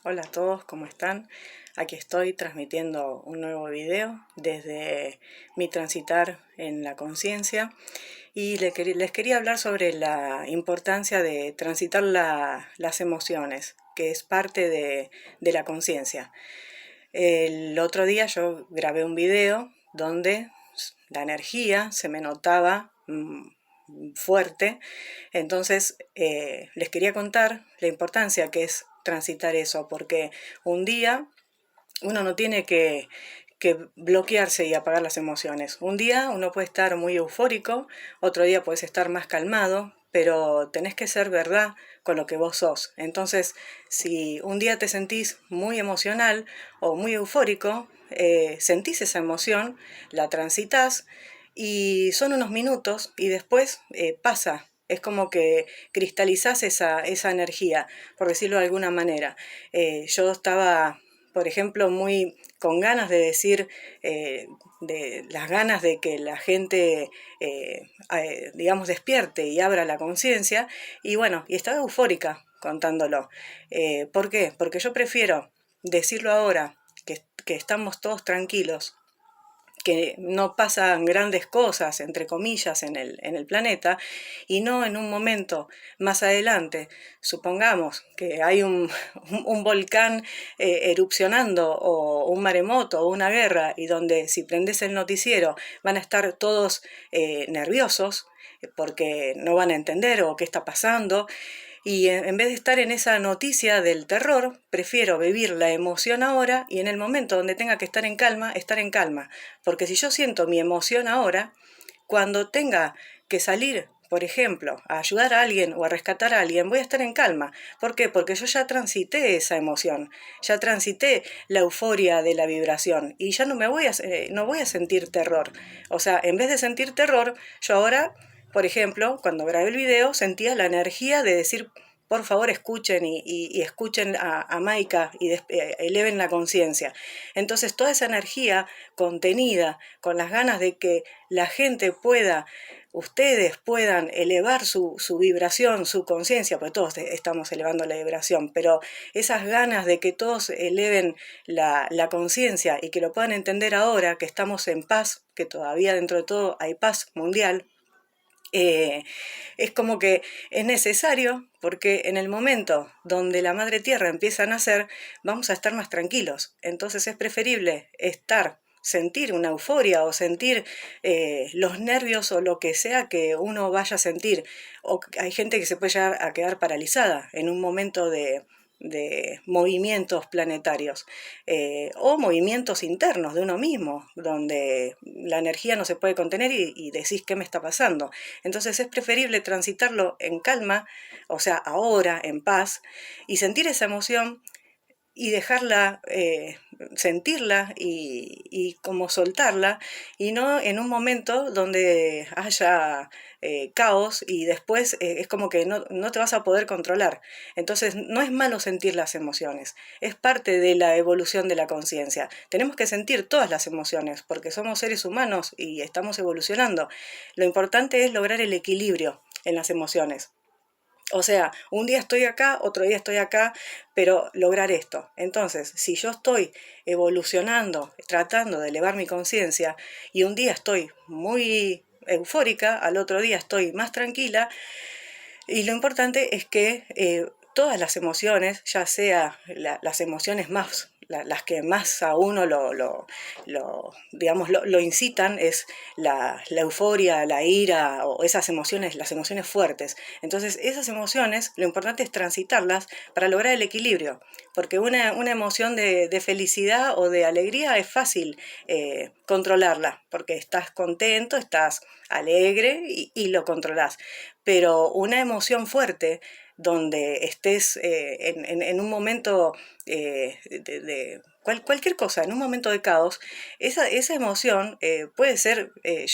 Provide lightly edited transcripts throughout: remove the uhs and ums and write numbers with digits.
Hola a todos, ¿cómo están? Aquí estoy transmitiendo un nuevo video desde mi transitar en la conciencia y les quería hablar sobre la importancia de transitar las emociones, que es parte de la conciencia. El otro día yo grabé un video donde la energía se me notaba fuerte, entonces les quería contar la importancia que es transitar eso, porque un día uno no tiene que bloquearse y apagar las emociones. Un día uno puede estar muy eufórico, otro día puedes estar más calmado, pero tenés que ser verdad con lo que vos sos. Entonces, si un día te sentís muy emocional o muy eufórico, sentís esa emoción, la transitas y son unos minutos y después pasa. Es como que cristalizás esa energía, por decirlo de alguna manera. Yo estaba, por ejemplo, muy con ganas de decir, de las ganas de que la gente, digamos, despierte y abra la conciencia, y bueno, y estaba eufórica contándolo. ¿Por qué? Porque yo prefiero decirlo ahora, que estamos todos tranquilos, que no pasan grandes cosas, entre comillas, en el planeta, y no en un momento más adelante, supongamos que hay un volcán erupcionando, o un maremoto, o una guerra, y donde si prendes el noticiero van a estar todos nerviosos, porque no van a entender o qué está pasando, y en vez de estar en esa noticia del terror, prefiero vivir la emoción ahora y en el momento donde tenga que estar en calma, estar en calma. Porque si yo siento mi emoción ahora, cuando tenga que salir, por ejemplo, a ayudar a alguien o a rescatar a alguien, voy a estar en calma. ¿Por qué? Porque yo ya transité esa emoción, ya transité la euforia de la vibración y ya no voy a sentir terror. O sea, en vez de sentir terror, yo ahora, por ejemplo, cuando grabé el video, sentía la energía de decir, por favor escuchen y escuchen a Maika y eleven la conciencia. Entonces toda esa energía contenida, con las ganas de que la gente pueda, ustedes puedan elevar su vibración, su conciencia, porque todos estamos elevando la vibración, pero esas ganas de que todos eleven la conciencia y que lo puedan entender ahora, que estamos en paz, que todavía dentro de todo hay paz mundial, eh, es como que es necesario, porque en el momento donde la madre tierra empieza a nacer, vamos a estar más tranquilos. Entonces es preferible sentir una euforia o sentir los nervios o lo que sea que uno vaya a sentir. O hay gente que se puede llegar a quedar paralizada en un momento de movimientos planetarios, o movimientos internos de uno mismo, donde la energía no se puede contener y decís qué me está pasando. Entonces es preferible transitarlo en calma, o sea, ahora, en paz, y sentir esa emoción y dejarla, sentirla y como soltarla, y no en un momento donde haya caos y después es como que no te vas a poder controlar. Entonces no es malo sentir las emociones, es parte de la evolución de la conciencia. Tenemos que sentir todas las emociones porque somos seres humanos y estamos evolucionando. Lo importante es lograr el equilibrio en las emociones. O sea, un día estoy acá, otro día estoy acá, pero lograr esto. Entonces, si yo estoy evolucionando, tratando de elevar mi conciencia, y un día estoy muy eufórica, al otro día estoy más tranquila, y lo importante es que todas las emociones, ya sea las emociones más, las que más a uno digamos, lo incitan, es la euforia, la ira o esas emociones, las emociones fuertes. Entonces, esas emociones, lo importante es transitarlas para lograr el equilibrio, porque una emoción de felicidad o de alegría es fácil controlarla, porque estás contento, estás alegre y lo controlás. Pero una emoción fuerte, donde estés en un momento cualquier cosa, en un momento de caos, esa emoción puede ser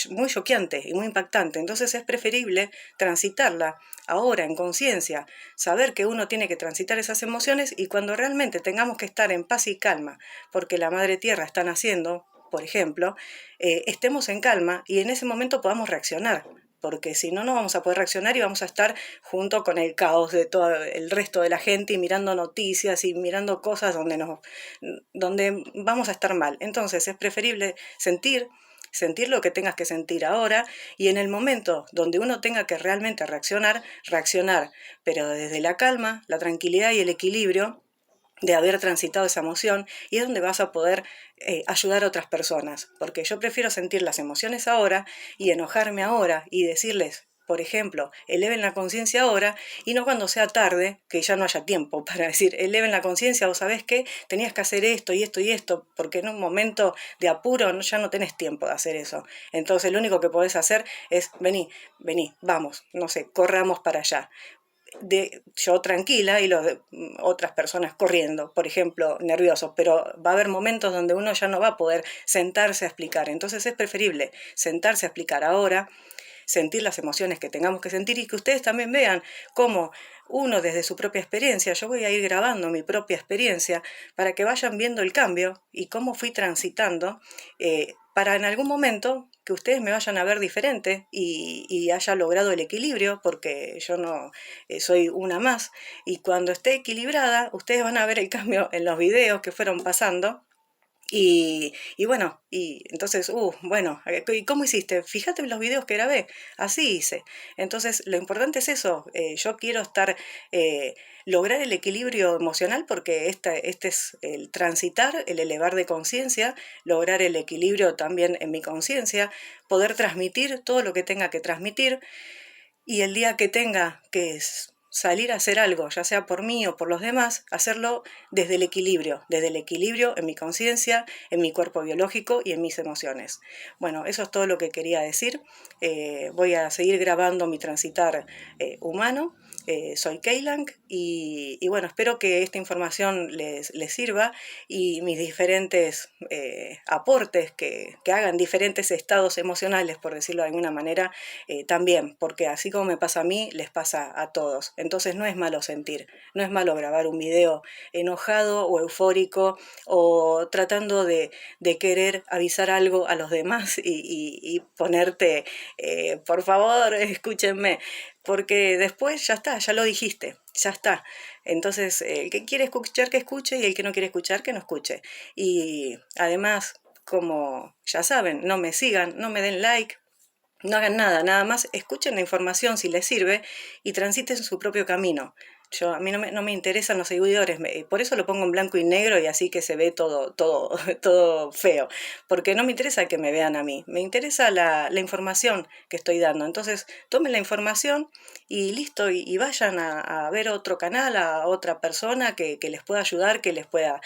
muy choqueante y muy impactante. Entonces es preferible transitarla ahora en conciencia, saber que uno tiene que transitar esas emociones y cuando realmente tengamos que estar en paz y calma, porque la Madre Tierra está naciendo, por ejemplo, estemos en calma y en ese momento podamos reaccionar. porque si no, no vamos a poder reaccionar y vamos a estar junto con el caos de todo el resto de la gente y mirando noticias y mirando cosas donde vamos a estar mal. Entonces es preferible sentir lo que tengas que sentir ahora y en el momento donde uno tenga que realmente reaccionar, pero desde la calma, la tranquilidad y el equilibrio de haber transitado esa emoción, y es donde vas a poder ayudar a otras personas, porque yo prefiero sentir las emociones ahora y enojarme ahora y decirles, por ejemplo, eleven la conciencia ahora y no cuando sea tarde, que ya no haya tiempo para decir, eleven la conciencia o sabes qué, tenías que hacer esto y esto y esto, porque en un momento de apuro ya no tenés tiempo de hacer eso. Entonces lo único que podés hacer es, vení, vamos, no sé, corramos para allá. Yo tranquila y otras personas corriendo, por ejemplo, nerviosos, pero va a haber momentos donde uno ya no va a poder sentarse a explicar. Entonces es preferible sentarse a explicar ahora, sentir las emociones que tengamos que sentir y que ustedes también vean cómo uno desde su propia experiencia, yo voy a ir grabando mi propia experiencia para que vayan viendo el cambio y cómo fui transitando, para en algún momento que ustedes me vayan a ver diferente y haya logrado el equilibrio, porque yo no soy una más, y cuando esté equilibrada, ustedes van a ver el cambio en los videos que fueron pasando. Y bueno, y entonces, bueno, ¿y cómo hiciste? Fíjate en los videos que grabé, así hice. Entonces, lo importante es eso, yo quiero lograr el equilibrio emocional porque este es el transitar, el elevar de conciencia, lograr el equilibrio también en mi conciencia, poder transmitir todo lo que tenga que transmitir y el día que tenga que salir a hacer algo, ya sea por mí o por los demás, hacerlo desde el equilibrio en mi conciencia, en mi cuerpo biológico y en mis emociones. Bueno, eso es todo lo que quería decir. Voy a seguir grabando mi transitar humano. Soy Keilang y bueno, espero que esta información les sirva y mis diferentes aportes que hagan diferentes estados emocionales, por decirlo de alguna manera, también, porque así como me pasa a mí, les pasa a todos. Entonces no es malo sentir, no es malo grabar un video enojado o eufórico o tratando de querer avisar algo a los demás y ponerte, por favor, escúchenme, porque después ya está, ya lo dijiste, ya está. Entonces, el que quiere escuchar que escuche y el que no quiere escuchar que no escuche. Y además, como ya saben, no me sigan, no me den like, no hagan nada, nada más escuchen la información si les sirve y transiten su propio camino. A mí no me interesan los seguidores, por eso lo pongo en blanco y negro y así que se ve todo feo, porque no me interesa que me vean a mí, me interesa la información que estoy dando. Entonces tomen la información y listo, y vayan a ver otro canal, a otra persona que les pueda ayudar, que les pueda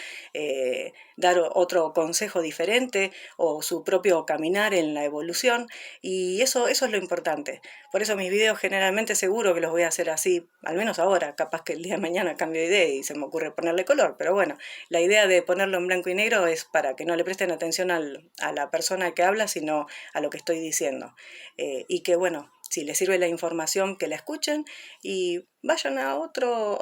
dar otro consejo diferente o su propio caminar en la evolución. Y eso es lo importante. Por eso mis videos generalmente seguro que los voy a hacer así, al menos ahora, capaz que el día de mañana cambio de idea y se me ocurre ponerle color, pero bueno, la idea de ponerlo en blanco y negro es para que no le presten atención a la persona que habla, sino a lo que estoy diciendo. Y que bueno, si les sirve la información, que la escuchen y vayan a otro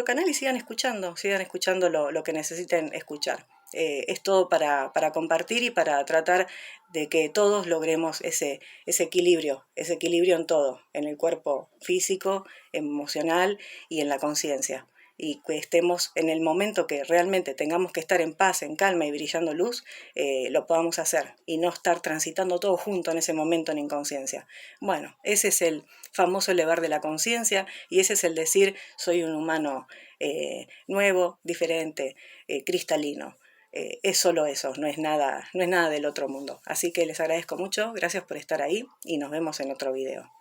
canal y sigan escuchando lo que necesiten escuchar. Es todo para compartir y para tratar de que todos logremos ese equilibrio en todo, en el cuerpo físico, emocional y en la conciencia. Y que estemos en el momento que realmente tengamos que estar en paz, en calma y brillando luz, lo podamos hacer y no estar transitando todo junto en ese momento en inconsciencia. Bueno, ese es el famoso elevar de la conciencia y ese es el decir soy un humano nuevo, diferente, cristalino. Es solo eso, no es nada del otro mundo. Así que les agradezco mucho, gracias por estar ahí y nos vemos en otro video.